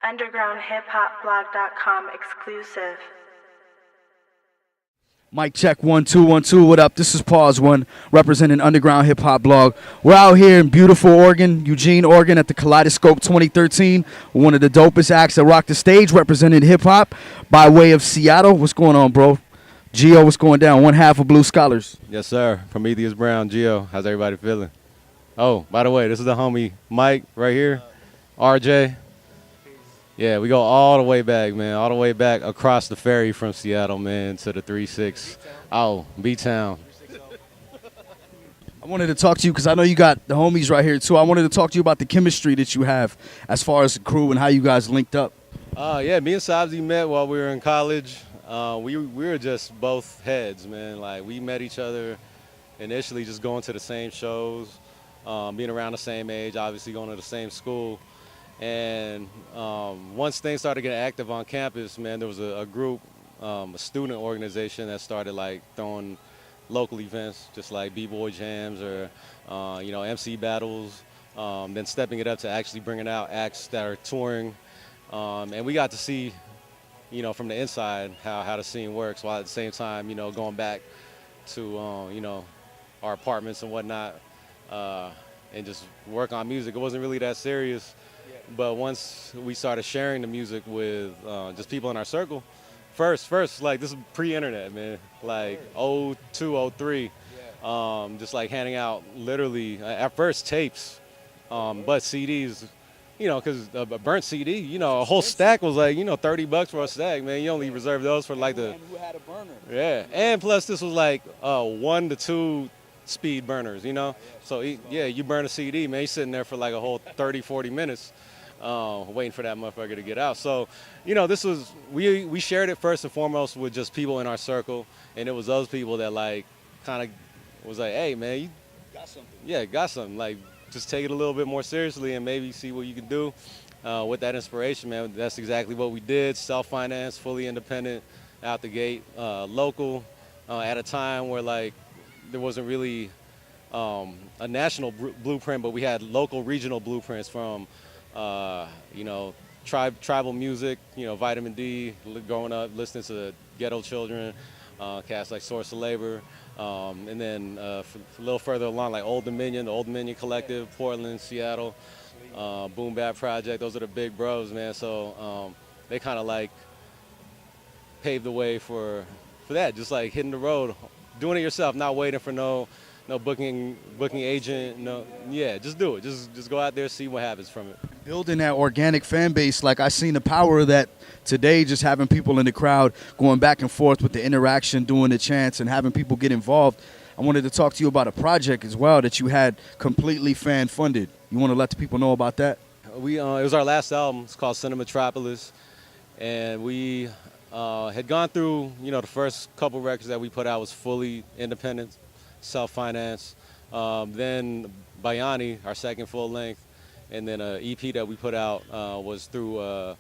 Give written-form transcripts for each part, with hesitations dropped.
UndergroundHipHopBlog.com exclusive. Mic check 1 2 1 2. What up? This is Pawz One representing Underground Hip Hop Blog. We're out here in beautiful Oregon, Eugene, Oregon, at the Kaleidoscope 2013. One of the dopest acts that rocked the stage, representing hip hop by way of Seattle. What's going on, bro? Geo, what's going down? One half of Blue Scholars. Yes, sir. Prometheus Brown, Geo. How's everybody feeling? Oh, by the way, this is the homie Mike right here. RJ. Yeah, we go all the way back, man. All the way back across the ferry from Seattle, man, to the 3-6. Oh, B-Town. I wanted to talk to you because I know you got the homies right here, too. I wanted to talk to you about the chemistry that you have as far as the crew and how you guys linked up. Yeah, me and Sabzi met while we were in college. We were just both heads, man. Like, we met each other initially just going to the same shows, being around the same age, obviously going to the same school. And once things started getting active on campus, man, there was a group, a student organization that started like throwing local events, just like B-boy jams or MC battles, then stepping it up to actually bringing out acts that are touring. And we got to see, from the inside how the scene works, while at the same time, going back to our apartments and whatnot, and just work on music. It wasn't really that serious. But once we started sharing the music with just people in our circle, first, like, this is pre-internet, man, like 02, 03, just like handing out literally, at first tapes, but CDs, because a burnt CD, a whole stack was like, $30 for a stack, man. You only reserve those for like the, who had a burner. Yeah, and plus this was like 1 to 2 speed burners, So yeah, you burn a CD, man, you're sitting there for like a whole 30, 40 minutes. Waiting for that motherfucker to get out. So, this was, we shared it first and foremost with just people in our circle, and it was those people that like kind of was like, hey man, you got something. Yeah, got something. Like, just take it a little bit more seriously and maybe see what you can do with that inspiration, man. That's exactly what we did. Self-finance, fully independent, out the gate, local, at a time where like there wasn't really a national blueprint, but we had local, regional blueprints from tribal music, Vitamin D, growing up, listening to Ghetto Children, cats like Source of Labor, and then a little further along, like Old Dominion, the Old Dominion Collective, Portland, Seattle, Boom Bap Project. Those are the big bros, man. So they kind of like paved the way for that, just like hitting the road, doing it yourself, not waiting for no booking agent, just do it. Just go out there, see what happens from it. Building that organic fan base, like I seen the power of that today, just having people in the crowd going back and forth with the interaction, doing the chants, and having people get involved. I wanted to talk to you about a project as well that you had completely fan funded. You want to let the people know about that? It was our last album. It's called Metropolis, and we had gone through, the first couple records that we put out was fully independent, self-finance. Then Bayani, our second full length, and then an EP that we put out was through a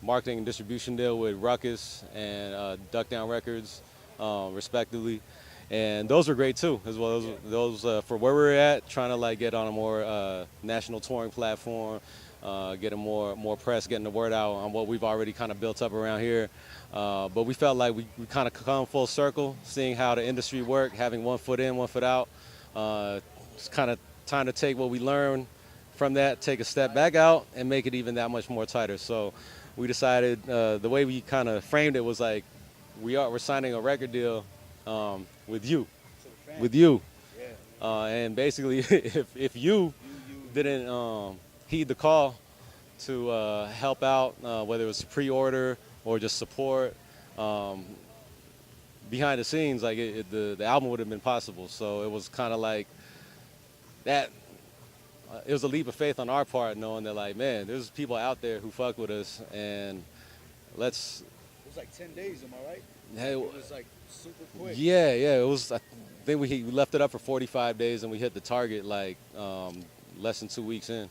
marketing and distribution deal with Ruckus and Duck Down Records, respectively. And those were great too, as well. Those for where we're at, trying to like get on a more national touring platform, getting more press, getting the word out on what we've already kind of built up around here. But we felt like we kind of come full circle, seeing how the industry worked, having one foot in, one foot out. It's kind of time to take what we learned from that, take a step back out, and make it even that much more tighter. So we decided the way we kind of framed it was like we're signing a record deal with you, and basically if you didn't heed the call to help out, whether it was pre-order or just support, behind the scenes, like the album would have been possible. So it was kind of like that. It was a leap of faith on our part, knowing that like, man, there's people out there who fuck with us, and let's. It was like 10 days, am I right? Hey, it was like super quick. Yeah. It was. I think we left it up for 45 days, and we hit the target like less than 2 weeks in.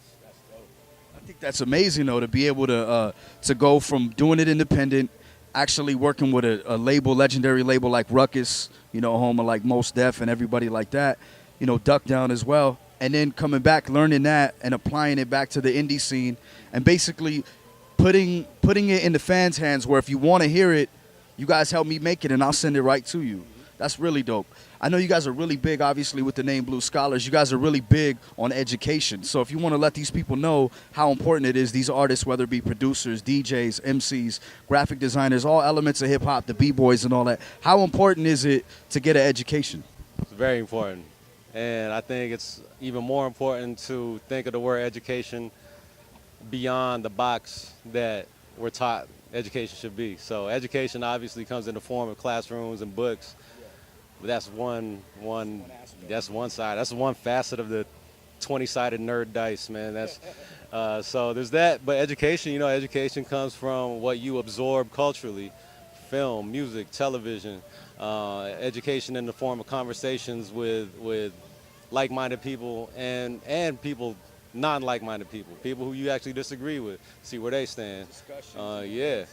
I think that's amazing, though, to be able to go from doing it independent, actually working with a legendary label like Ruckus, home of like Mos Def and everybody like that, Duck Down as well, and then coming back, learning that, and applying it back to the indie scene, and basically putting it in the fans' hands where if you want to hear it, you guys help me make it, and I'll send it right to you. That's really dope. I know you guys are really big, obviously, with the name Blue Scholars. You guys are really big on education. So if you want to let these people know how important it is, these artists, whether it be producers, DJs, MCs, graphic designers, all elements of hip-hop, the B-boys and all that, how important is it to get an education? It's very important. And I think it's even more important to think of the word education beyond the box that we're taught education should be. So education obviously comes in the form of classrooms and books, but that's one side. That's one facet of the 20-sided nerd dice, man. That's so there's that. But education, education comes from what you absorb culturally, film, music, television. Education in the form of conversations with like-minded people and people non-like-minded people who you actually disagree with, see where they stand. Yeah.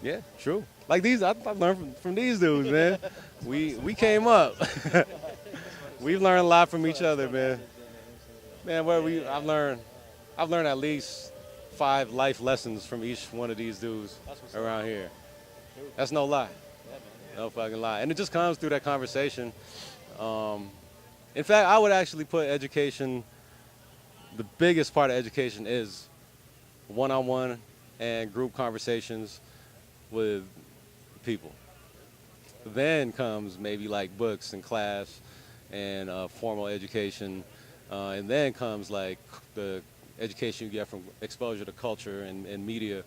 Yeah, true. Like these, I learned from these dudes, man. We came up. We've learned a lot from each other, man. Man, I've learned at least 5 life lessons from each one of these dudes around here. That's no lie. No fucking lie. And it just comes through that conversation. In fact, I would actually put education, the biggest part of education is one-on-one and group conversations with people. Then comes maybe like books and class and formal education. And then comes like the education you get from exposure to culture and media.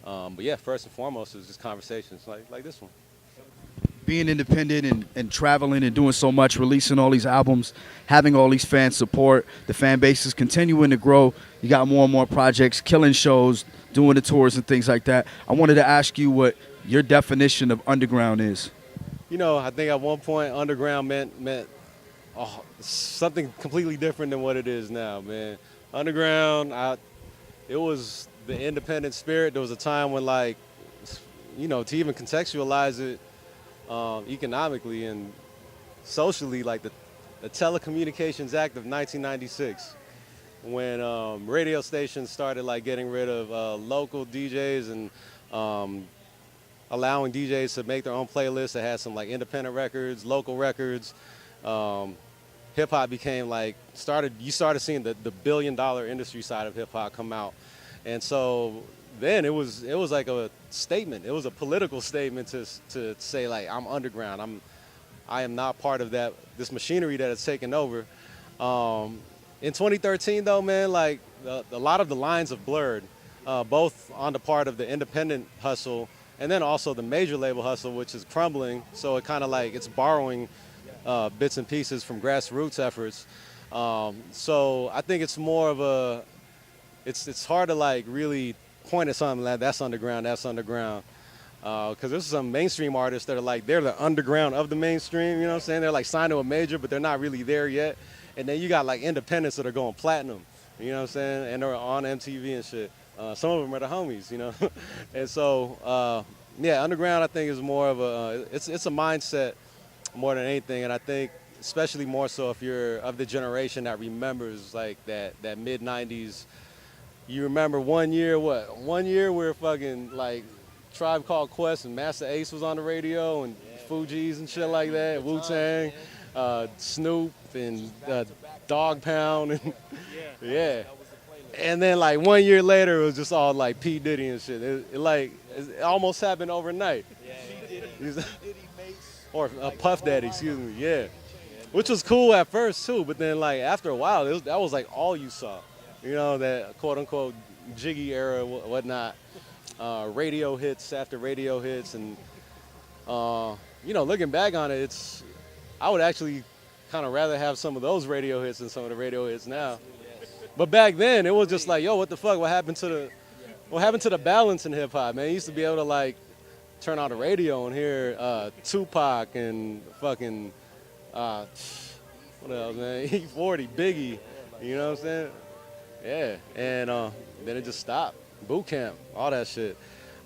But yeah, first and foremost is just conversations like this one. Being independent and traveling and doing so much, releasing all these albums, having all these fan support, the fan base is continuing to grow. You got more and more projects, killing shows, doing the tours and things like that. I wanted to ask you what your definition of underground is. I think at one point underground meant something completely different than what it is now, man. Underground, it was the independent spirit. There was a time when, to even contextualize it, economically and socially, like the Telecommunications Act of 1996, when radio stations started getting rid of local DJs and allowing DJs to make their own playlists that had some independent records, local records. Hip hop became you started seeing the billion-dollar industry side of hip hop come out, and so then it was like a statement. It was a political statement to say I'm underground. I am not part of this machinery that has taken over. In 2013 though, man, a lot of the lines have blurred, both on the part of the independent hustle and then also the major label hustle, which is crumbling. So it kind of it's borrowing bits and pieces from grassroots efforts. So I think it's more of it's hard to really point at something that's underground, because there's some mainstream artists that are they're the underground of the mainstream, you know what I'm saying? They're signed to a major, but they're not really there yet. And then you got independents that are going platinum, you know what I'm saying? And they're on MTV and shit. Some of them are the homies, And so, yeah, underground I think is more of it's a mindset more than anything. And I think especially more so if you're of the generation that remembers that mid-90s. You remember one year where fucking Tribe Called Quest and Master Ace was on the radio and Fugees and shit like that, Wu-Tang, Snoop and Dog Pound and yeah. And then 1 year later it was just all P. Diddy and shit. It almost happened overnight. Or Puff Daddy, excuse me, yeah. Which was cool at first too, but then after a while that was all you saw. That quote-unquote jiggy era, whatnot, radio hits after radio hits. And, looking back on it, I would actually kind of rather have some of those radio hits than some of the radio hits now. But back then, it was just yo, what the fuck? What happened to the balance in hip-hop, man? You used to be able to, turn on the radio and hear Tupac and fucking, what else, man? E40, Biggie, you know what I'm saying? Yeah, and then it just stopped. Boot camp, all that shit.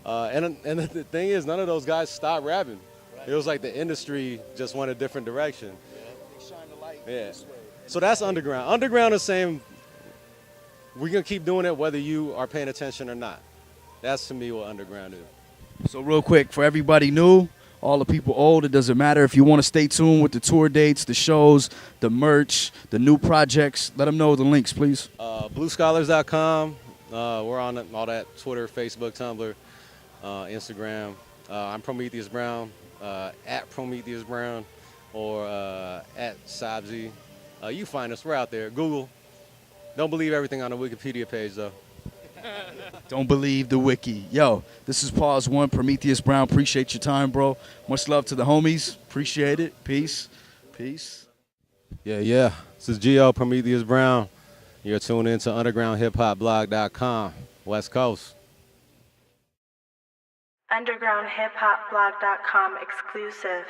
And the thing is, none of those guys stopped rapping. It was the industry just went a different direction. They shine the light Yeah. this way. So that's underground. Underground is saying we're going to keep doing it whether you are paying attention or not. That's to me what underground is. So real quick, for everybody new, all the people old, it doesn't matter. If you want to stay tuned with the tour dates, the shows, the merch, the new projects, let them know the links, please. BlueScholars.com. We're on all that, Twitter, Facebook, Tumblr, Instagram. I'm Prometheus Brown, at Prometheus Brown, or at Sabzi. You find us. We're out there. Google. Don't believe everything on the Wikipedia page, though. Don't believe the wiki. Yo, this is Pawz One, Prometheus Brown. Appreciate your time, bro. Much love to the homies. Appreciate it. Peace. Peace. Yeah. This is Geo Prometheus Brown. You're tuned in to undergroundhiphopblog.com, West Coast. UndergroundHipHopBlog.com exclusive.